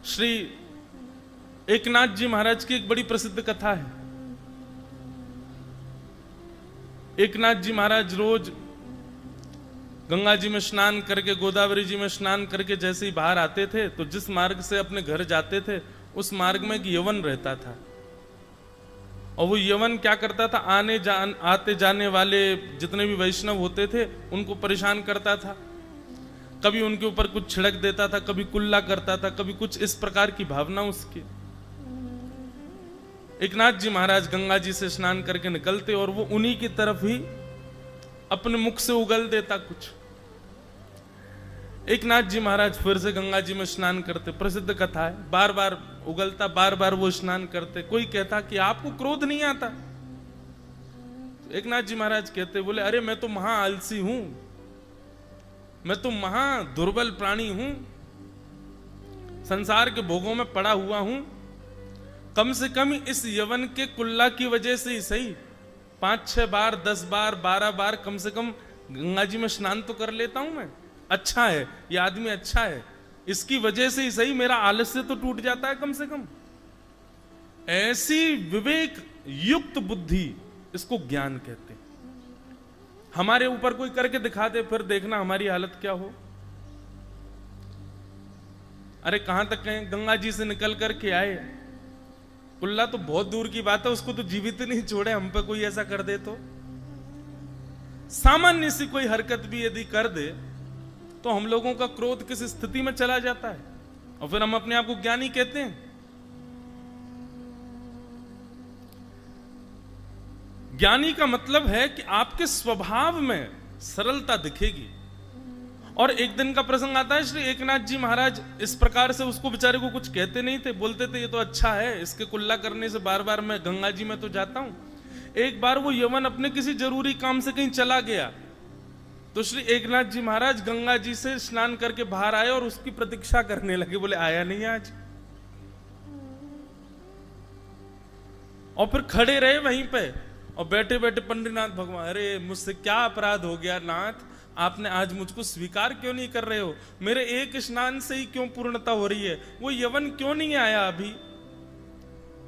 श्री एकनाथ जी महाराज की एक बड़ी प्रसिद्ध कथा है। एकनाथ जी महाराज रोज गंगा जी में स्नान करके, गोदावरी जी में स्नान करके जैसे ही बाहर आते थे तो जिस मार्ग से अपने घर जाते थे उस मार्ग में एक यवन रहता था। और वो यवन क्या करता था, आते जाने वाले जितने भी वैष्णव होते थे उनको परेशान करता था। कभी उनके ऊपर कुछ छिड़क देता था, कभी कुल्ला करता था, कभी कुछ इस प्रकार की भावना उसकी। एकनाथ जी महाराज गंगा जी से स्नान करके निकलते और वो उन्हीं की तरफ ही अपने मुख से उगल देता कुछ। एकनाथ जी महाराज फिर से गंगा जी में स्नान करते, प्रसिद्ध कथा है, बार बार उगलता, बार बार वो स्नान करते। कोई कहता कि आपको क्रोध नहीं आता? तो एकनाथ जी महाराज कहते, बोले अरे मैं तो महा आलसी हूं, मैं तो महा दुर्बल प्राणी हूं, संसार के भोगों में पड़ा हुआ हूं। कम से कम इस यवन के कुल्ला की वजह से ही सही 5-6 बार, 10 बार, 12 बार कम से कम गंगा जी में स्नान तो कर लेता हूं मैं। अच्छा है, ये आदमी अच्छा है, इसकी वजह से ही सही मेरा आलस्य तो टूट जाता है कम से कम। ऐसी विवेक युक्त बुद्धि, इसको ज्ञान कहते हैं। हमारे ऊपर कोई करके दिखा दे, फिर देखना हमारी हालत क्या हो। अरे कहां तक कहें, गंगा जी से निकल करके आए, कुल्ला तो बहुत दूर की बात है, उसको तो जीवित नहीं छोड़े, हम पे कोई ऐसा कर दे तो। सामान्य सी कोई हरकत भी यदि कर दे तो हम लोगों का क्रोध किस स्थिति में चला जाता है, और फिर हम अपने आप को ज्ञानी कहते हैं। ज्ञानी का मतलब है कि आपके स्वभाव में सरलता दिखेगी। और एक दिन का प्रसंग आता है, श्री एकनाथ जी महाराज इस प्रकार से उसको बेचारे को कुछ कहते नहीं थे, बोलते थे ये तो अच्छा है, इसके कुल्ला करने से बार बार मैं गंगा जी में तो जाता हूं। एक बार वो यवन अपने किसी जरूरी काम से कहीं चला गया, तो श्री एकनाथ जी महाराज गंगा जी से स्नान करके बाहर आए और उसकी प्रतीक्षा करने लगे। बोले आया नहीं आज, और फिर खड़े रहे वहीं पे और बैठे बैठे पंडितनाथ भगवान, अरे मुझसे क्या अपराध हो गया नाथ, आपने आज मुझको स्वीकार क्यों नहीं कर रहे हो? मेरे एक स्नान से ही क्यों पूर्णता हो रही है? वो यवन क्यों नहीं आया अभी?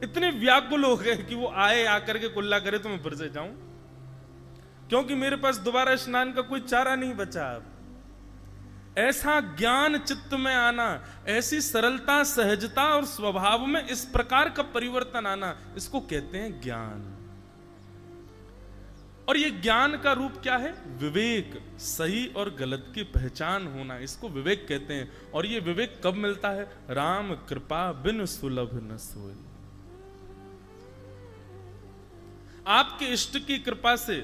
इतने व्याकुल हो गए कि वो आए, आकर के कुल्ला करे तो मैं फिर से जाऊं, क्योंकि मेरे पास दोबारा स्नान का कोई चारा नहीं बचा अब। ऐसा ज्ञान चित्त में आना, ऐसी सरलता, सहजता और स्वभाव में इस प्रकार का परिवर्तन आना, इसको कहते हैं ज्ञान। और ये ज्ञान का रूप क्या है? विवेक, सही और गलत की पहचान होना, इसको विवेक कहते हैं। और ये विवेक कब मिलता है? राम कृपा बिन सुलभ न सोई। आपके इष्ट की कृपा से,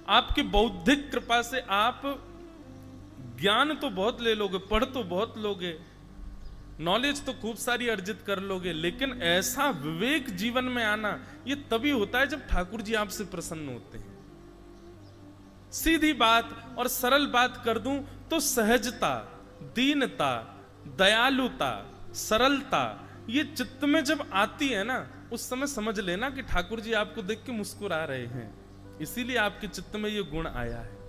आपकी बौद्धिक कृपा से आप ज्ञान तो बहुत ले लोगे, पढ़ तो बहुत लोगे, नॉलेज तो खूब सारी अर्जित कर लोगे, लेकिन ऐसा विवेक जीवन में आना ये तभी होता है जब ठाकुर जी आपसे प्रसन्न होते हैं। सीधी बात और सरल बात कर दूं तो सहजता, दीनता, दयालुता, सरलता, ये चित्त में जब आती है ना, उस समय समझ लेना कि ठाकुर जी आपको देख के मुस्कुरा रहे हैं, इसीलिए आपके चित्त में ये गुण आया है।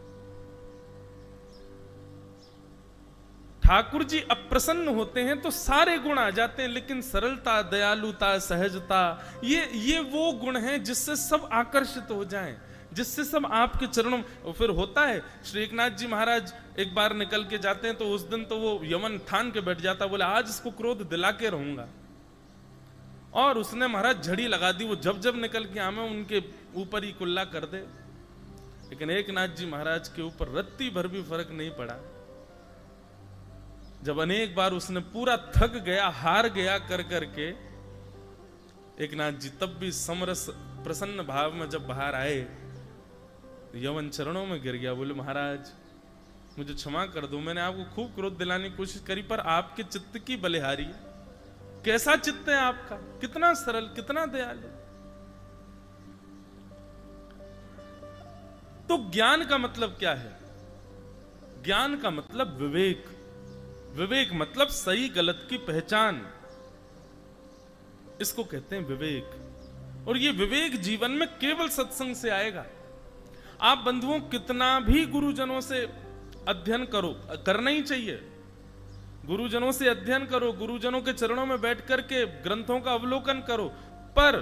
ठाकुर जी अप्रसन्न होते हैं तो सारे गुण आ जाते हैं, लेकिन सरलता, दयालुता, सहजता, ये वो गुण हैं जिससे सब आकर्षित हो जाएं, जिससे सब आपके चरणों। फिर होता है, श्री एकनाथ जी महाराज एक बार निकल के जाते हैं तो उस दिन तो वो यमन ठान के बैठ जाता, बोले आज इसको क्रोध दिला के रहूंगा। और उसने महाराज झड़ी लगा दी, वो जब जब निकल के आवे उनके ऊपर ही कुल्ला कर दे। लेकिन एकनाथ जी महाराज के ऊपर रत्ती भर भी फर्क नहीं पड़ा। जब अनेक बार उसने पूरा थक गया, हार गया कर करके, एकनाथ जी तब भी समरस प्रसन्न भाव में जब बाहर आए, यवन चरणों में गिर गया, बोले महाराज मुझे क्षमा कर दो, मैंने आपको खूब क्रोध दिलाने की कोशिश करी, पर आपके चित्त की बलिहारी। कैसा चित्त है आपका, कितना सरल, कितना दयालु। तो ज्ञान का मतलब क्या है? ज्ञान का मतलब विवेक। विवेक मतलब सही गलत की पहचान, इसको कहते हैं विवेक। और ये विवेक जीवन में केवल सत्संग से आएगा। आप बंधुओं कितना भी गुरुजनों से अध्ययन करो, करना ही चाहिए, गुरुजनों से अध्ययन करो, गुरुजनों के चरणों में बैठ करके ग्रंथों का अवलोकन करो, पर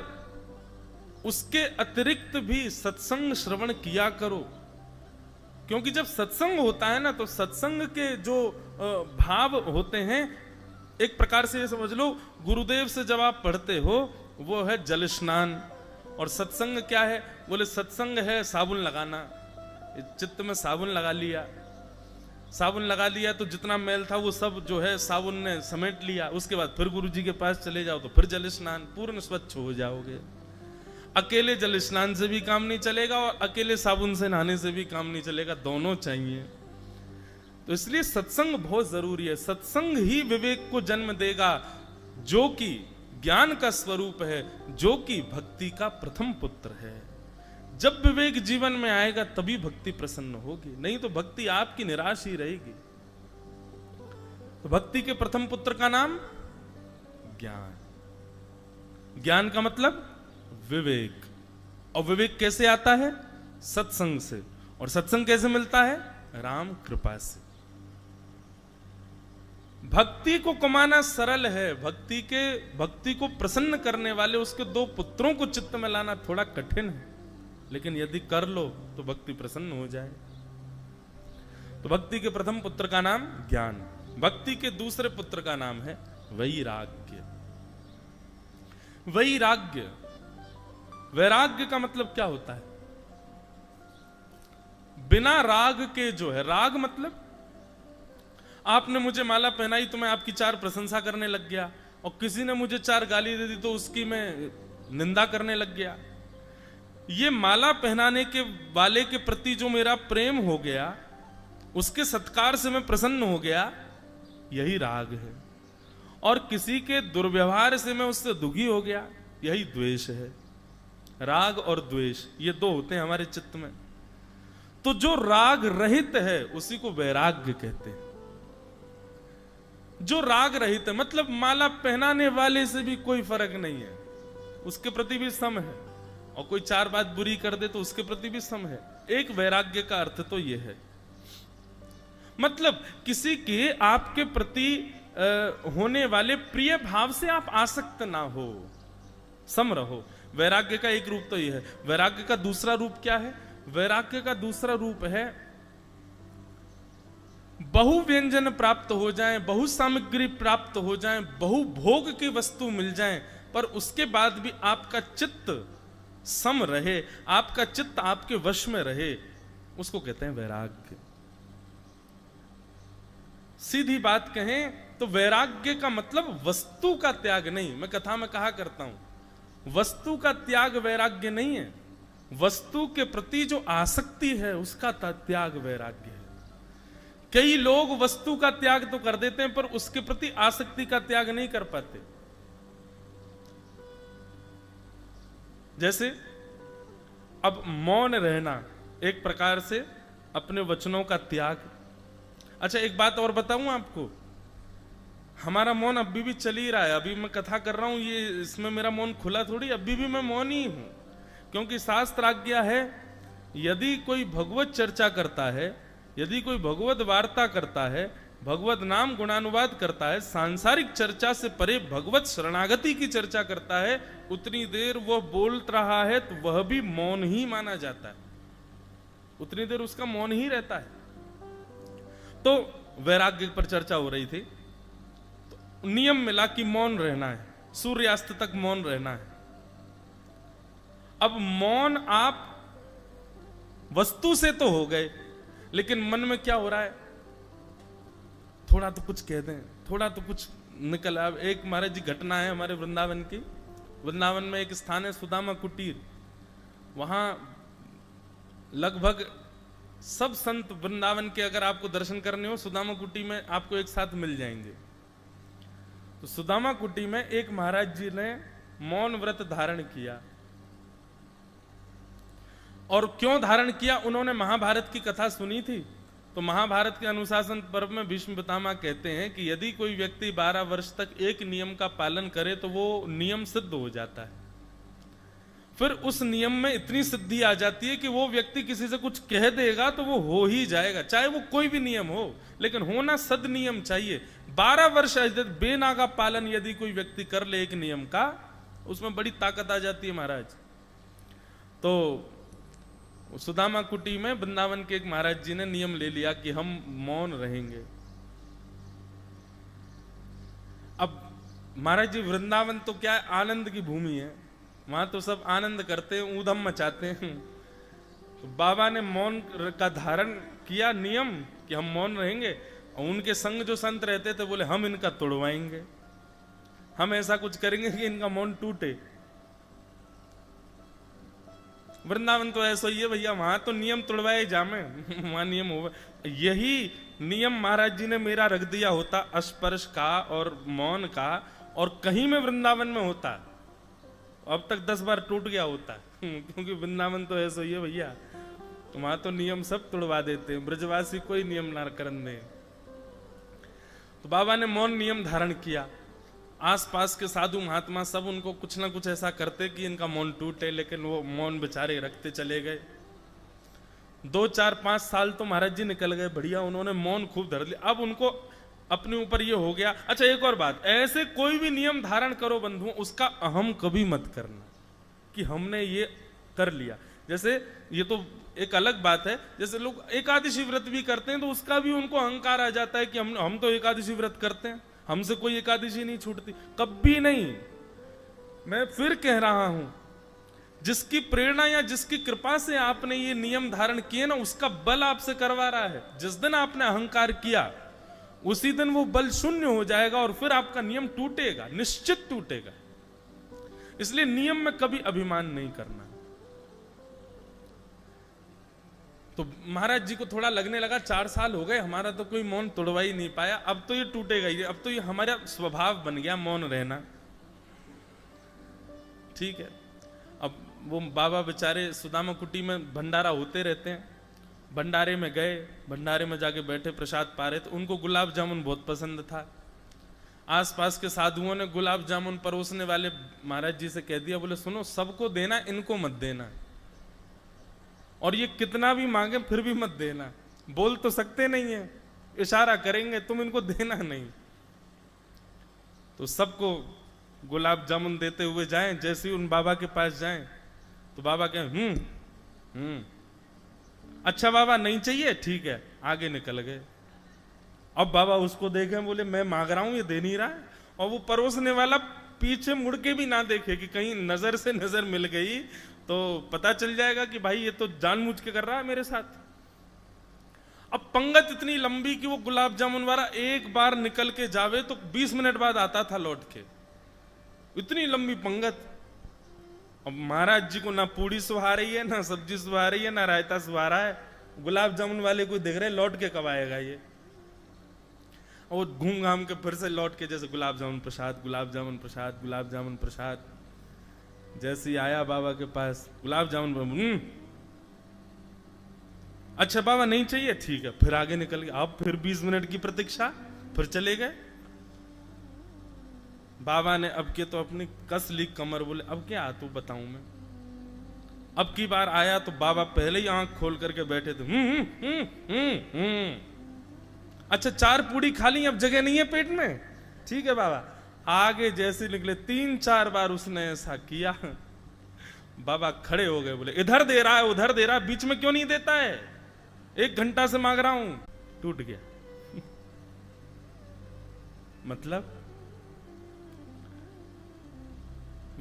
उसके अतिरिक्त भी सत्संग श्रवण किया करो। क्योंकि जब सत्संग होता है ना, तो सत्संग के जो भाव होते हैं, एक प्रकार से ये समझ लो, गुरुदेव से जब आप पढ़ते हो वो है जल स्नान। और सत्संग क्या है? बोले सत्संग है साबुन लगाना। चित्त में साबुन लगा लिया, साबुन लगा लिया तो जितना मैल था वो सब जो है साबुन ने समेट लिया। उसके बाद फिर गुरु जी के पास चले जाओ तो फिर जल स्नान, पूर्ण स्वच्छ हो जाओगे। अकेले जल स्नान से भी काम नहीं चलेगा और अकेले साबुन से नहाने से भी काम नहीं चलेगा, दोनों चाहिए। तो इसलिए सत्संग बहुत जरूरी है। सत्संग ही विवेक को जन्म देगा, जो कि ज्ञान का स्वरूप है, जो कि भक्ति का प्रथम पुत्र है। जब विवेक जीवन में आएगा तभी भक्ति प्रसन्न होगी, नहीं तो भक्ति आपकी निराश ही रहेगी। तो भक्ति के प्रथम पुत्र का नाम ज्ञान। ज्ञान का मतलब विवेक। और विवेक कैसे आता है? सत्संग से। और सत्संग कैसे मिलता है? राम कृपा से। भक्ति को कमाना सरल है, भक्ति को प्रसन्न करने वाले उसके दो पुत्रों को चित्त में लाना थोड़ा कठिन है, लेकिन यदि कर लो तो भक्ति प्रसन्न हो जाए। तो भक्ति के प्रथम पुत्र का नाम ज्ञान, भक्ति के दूसरे पुत्र का नाम है वैराग्य। वैराग्य, वैराग्य का मतलब क्या होता है? बिना राग के जो है, राग मतलब आपने मुझे माला पहनाई तो मैं आपकी चार प्रशंसा करने लग गया, और किसी ने मुझे चार गाली दे दी तो उसकी मैं निंदा करने लग गया। ये माला पहनाने के वाले के प्रति जो मेरा प्रेम हो गया, उसके सत्कार से मैं प्रसन्न हो गया, यही राग है। और किसी के दुर्व्यवहार से मैं उससे दुखी हो गया, यही द्वेष है। राग और द्वेष ये दो होते हैं हमारे चित्त में। तो जो राग रहित है उसी को वैराग्य कहते हैं। जो राग रहित है मतलब माला पहनाने वाले से भी कोई फर्क नहीं है, उसके प्रति भी सम है, और कोई चार बात बुरी कर दे तो उसके प्रति भी सम है। एक वैराग्य का अर्थ तो यह है, मतलब किसी के आपके प्रति होने वाले प्रिय भाव से आप आसक्त ना हो, सम रहो। वैराग्य का एक रूप तो यह है। वैराग्य का दूसरा रूप क्या है? वैराग्य का दूसरा रूप है बहु व्यंजन प्राप्त हो जाए, बहु सामग्री प्राप्त हो जाए, बहु भोग की वस्तु मिल जाए, पर उसके बाद भी आपका चित्त सम रहे, आपका चित्त आपके वश में रहे, उसको कहते हैं वैराग्य। सीधी बात कहें तो वैराग्य का मतलब वस्तु का त्याग नहीं। मैं कथा में कहा करता हूं, वस्तु का त्याग वैराग्य नहीं है, वस्तु के प्रति जो आसक्ति है उसका त्याग वैराग्य है। कई लोग वस्तु का त्याग तो कर देते हैं पर उसके प्रति आसक्ति का त्याग नहीं कर पाते। जैसे अब मौन रहना एक प्रकार से अपने वचनों का त्याग। अच्छा एक बात और बताऊं आपको, हमारा मौन अभी भी चल ही रहा है। अभी मैं कथा कर रहा हूं, ये इसमें मेरा मौन खुला थोड़ी, अभी भी मैं मौन ही हूं, क्योंकि शास्त्र आज्ञा है यदि कोई भगवत चर्चा करता है, यदि कोई भगवत वार्ता करता है, भगवत नाम गुणानुवाद करता है, सांसारिक चर्चा से परे भगवत शरणागति की चर्चा करता है, उतनी देर वह बोल रहा है तो वह भी मौन ही माना जाता है, उतनी देर उसका मौन ही रहता है। तो वैराग्य पर चर्चा हो रही थी, तो नियम मिला कि मौन रहना है, सूर्यास्त तक मौन रहना है। अब मौन आप वस्तु से तो हो गए, लेकिन मन में क्या हो रहा है? थोड़ा तो कुछ कह दें, थोड़ा तो कुछ निकल। अब एक महाराज जी घटना है हमारे वृंदावन की। वृंदावन में एक स्थान है सुदामा कुटीर, वहां लगभग सब संत वृंदावन के अगर आपको दर्शन करने हो सुदामा कुटी में आपको एक साथ मिल जाएंगे। तो सुदामा कुटी में एक महाराज जी ने मौन व्रत धारण किया। और क्यों धारण किया? उन्होंने महाभारत की कथा सुनी थी। तो महाभारत के अनुशासन पर्व में भीष्म पितामह कहते हैं कि यदि कोई व्यक्ति 12 वर्ष तक एक नियम का पालन करे तो वो नियम सिद्ध हो जाता है। फिर उस नियम में इतनी सिद्धि आ जाती है कि वो व्यक्ति किसी से कुछ कह देगा तो वो हो ही जाएगा, चाहे वो कोई भी नियम हो, लेकिन होना सद नियम चाहिए। 12 वर्ष बेनागा पालन यदि कोई व्यक्ति कर ले एक नियम का, उसमें बड़ी ताकत आ जाती है महाराज। तो सुदामा कुटी में वृंदावन के एक महाराज जी ने नियम ले लिया कि हम मौन रहेंगे। अब महाराज जी, वृंदावन तो क्या है, आनंद की भूमि है, वहां तो सब आनंद करते हैं, ऊधम मचाते हैं। तो बाबा ने मौन का धारण किया नियम कि हम मौन रहेंगे, और उनके संग जो संत रहते थे बोले हम इनका तोड़वाएंगे, हम ऐसा कुछ करेंगे कि इनका मौन टूटे। वृंदावन तो ऐसा ही है भैया, वहां तो नियम तोड़वाए जामे, वहां नियम हो। यही नियम महाराज जी ने मेरा रख दिया होता स्पर्श का और मौन का, और कहीं में वृंदावन में होता अब तक 10 बार टूट गया होता क्योंकि वृंदावन तो ऐसा ही है भैया, वहां तो नियम सब तोड़वा देते हैं, ब्रजवासी कोई नियम ना करने दे। तो बाबा ने मौन नियम धारण किया। आसपास के साधु महात्मा सब उनको कुछ ना कुछ ऐसा करते कि इनका मौन टूटे, लेकिन वो मौन बेचारे रखते चले गए। 2, 4, 5 साल तो महाराज जी निकल गए, बढ़िया उन्होंने मौन खूब धर लिया। अब उनको अपने ऊपर ये हो गया। अच्छा एक और बात, ऐसे कोई भी नियम धारण करो बंधुओं, उसका अहम कभी मत करना कि हमने ये कर लिया। जैसे ये तो एक अलग बात है, जैसे लोग एकादशी व्रत भी करते हैं तो उसका भी उनको अहंकार आ जाता है कि हम तो एकादशी व्रत करते हैं, हमसे कोई एकादशी नहीं छूटती। कभी नहीं। मैं फिर कह रहा हूं, जिसकी प्रेरणा या जिसकी कृपा से आपने ये नियम धारण किए ना, उसका बल आपसे करवा रहा है। जिस दिन आपने अहंकार किया उसी दिन वो बल शून्य हो जाएगा और फिर आपका नियम टूटेगा, निश्चित टूटेगा। इसलिए नियम में कभी अभिमान नहीं करना। तो महाराज जी को थोड़ा लगने लगा 4 साल हो गए, हमारा तो कोई मौन तोड़वा ही नहीं पाया, अब तो ये टूटेगा ही, अब तो ये हमारा स्वभाव बन गया मौन रहना। ठीक है। अब वो बाबा बेचारे सुदामा कुटी में भंडारा होते रहते हैं, भंडारे में गए, भंडारे में जाके बैठे, प्रसाद पा रहे, तो उनको गुलाब जामुन बहुत पसंद था। आसपास के साधुओं ने गुलाब जामुन परोसने वाले महाराज जी से कह दिया, बोले सुनो सबको देना, इनको मत देना, और ये कितना भी मांगे फिर भी मत देना। बोल तो सकते नहीं है, इशारा करेंगे, तुम इनको देना नहीं। तो सबको गुलाब जामुन देते हुए जाएं, जैसे ही उन बाबा के पास जाएं तो बाबा कहें अच्छा बाबा नहीं चाहिए, ठीक है, आगे निकल गए। अब बाबा उसको देखे, बोले मैं मांग रहा हूं ये दे नहीं रहा है, और वो परोसने वाला पीछे मुड़ के भी ना देखे कि कहीं नजर से नजर मिल गई तो पता चल जाएगा कि भाई ये तो जानबूझ के कर रहा है मेरे साथ। अब पंगत इतनी लंबी कि वो गुलाब जामुन वाला एक बार निकल के जावे तो 20 मिनट बाद आता था लौट के, इतनी लंबी पंगत। अब महाराज जी को ना पूड़ी सुहा रही है, ना सब्जी सुहा रही है, ना रायता सुहा रहा है, गुलाब जामुन वाले को देख रहे लौट के कब आएगा ये, और घूम घाम के फिर से लौट के जैसे गुलाब जामुन प्रसाद, गुलाब जामुन प्रसाद, गुलाब जामुन प्रसाद। जैसे ही आया बाबा के पास, गुलाब जामुन अच्छा बाबा नहीं चाहिए, ठीक है, फिर आगे निकल गए। अब फिर 20 मिनट की प्रतीक्षा, फिर चले गए। बाबा ने अब के तो अपनी कस ली कमर, बोले अब क्या तू बताऊं मैं। अब की बार आया तो बाबा पहले ही आंख खोल करके बैठे थे। अच्छा 4 पूड़ी खा ली, अब जगह नहीं है पेट में, ठीक है बाबा। आगे जैसे निकले 3-4 बार उसने ऐसा किया, बाबा खड़े हो गए, बोले इधर दे रहा है उधर दे रहा है, बीच में क्यों नहीं देता है, 1 घंटा से मांग रहा हूं। टूट गया। मतलब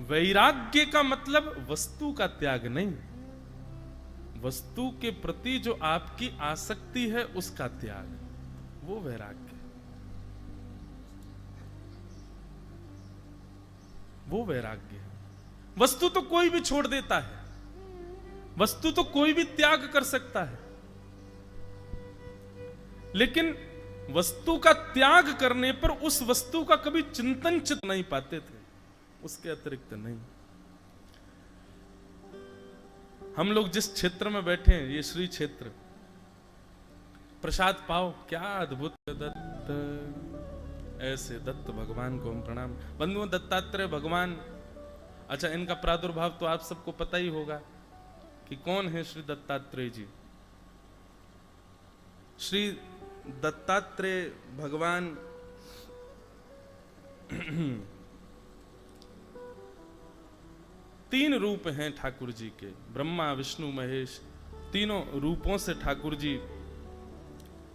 वैराग्य का मतलब वस्तु का त्याग नहीं, वस्तु के प्रति जो आपकी आसक्ति है उसका त्याग, वो वैराग्य, वो वैराग्य है। वस्तु तो कोई भी छोड़ देता है, वस्तु तो कोई भी त्याग कर सकता है, लेकिन वस्तु का त्याग करने पर उस वस्तु का कभी चिंतन चित नहीं पाते थे, उसके अतिरिक्त नहीं। हम लोग जिस क्षेत्र में बैठे हैं, ये श्री क्षेत्र, प्रसाद पाओ, क्या अद्भुत दत्त, ऐसे दत्त भगवान को हम प्रणाम। बंधुओं दत्तात्रेय भगवान अच्छा, इनका प्रादुर्भाव तो आप सबको पता ही होगा कि कौन है श्री दत्तात्रेय जी। श्री दत्तात्रेय भगवान तीन रूप हैं ठाकुर जी के, ब्रह्मा विष्णु महेश। तीनों रूपों से ठाकुर जी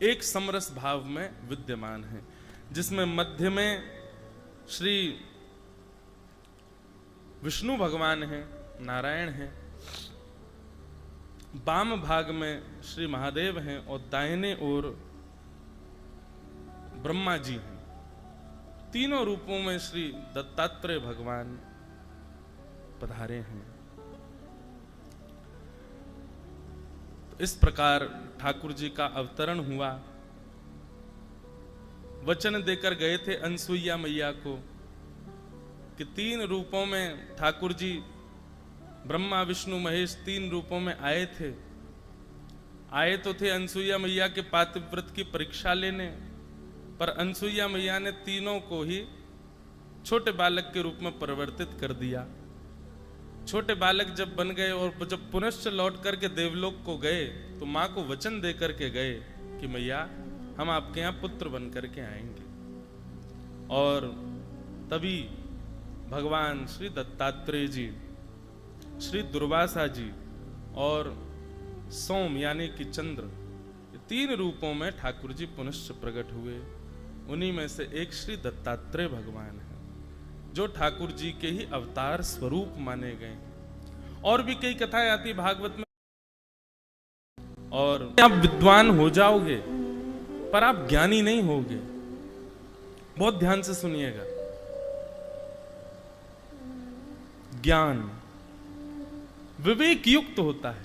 एक समरस भाव में विद्यमान हैं, जिसमें मध्य में श्री विष्णु भगवान हैं, नारायण हैं, वाम भाग में श्री महादेव हैं और दाहिने ओर ब्रह्मा जी हैं। तीनों रूपों में श्री दत्तात्रेय भगवान पधारे हैं। तो इस प्रकार ठाकुर जी का अवतरण हुआ। वचन देकर गए थे अनसुईया मैया को कि तीन रूपों में ठाकुर जी ब्रह्मा विष्णु महेश तीन रूपों में आए थे। आए तो थे अनसुईया मैया के पातिव्रत की परीक्षा लेने, पर अनसुईया मैया ने तीनों को ही छोटे बालक के रूप में परिवर्तित कर दिया। छोटे बालक जब बन गए और जब पुनश्च लौट करके देवलोक को गए तो मां को वचन दे करके गए कि मैया हम आपके यहाँ पुत्र बन करके आएंगे। और तभी भगवान श्री दत्तात्रेय जी, श्री दुर्वासा जी और सोम यानी कि चंद्र, तीन रूपों में ठाकुर जी पुनश्च प्रकट हुए। उन्हीं में से एक श्री दत्तात्रेय भगवान है, जो ठाकुर जी के ही अवतार स्वरूप माने गए। और भी कई कथाएं आती भागवत में। और आप विद्वान हो जाओगे पर आप ज्ञानी नहीं होगे। बहुत ध्यान से सुनिएगा। ज्ञान विवेक युक्त होता है,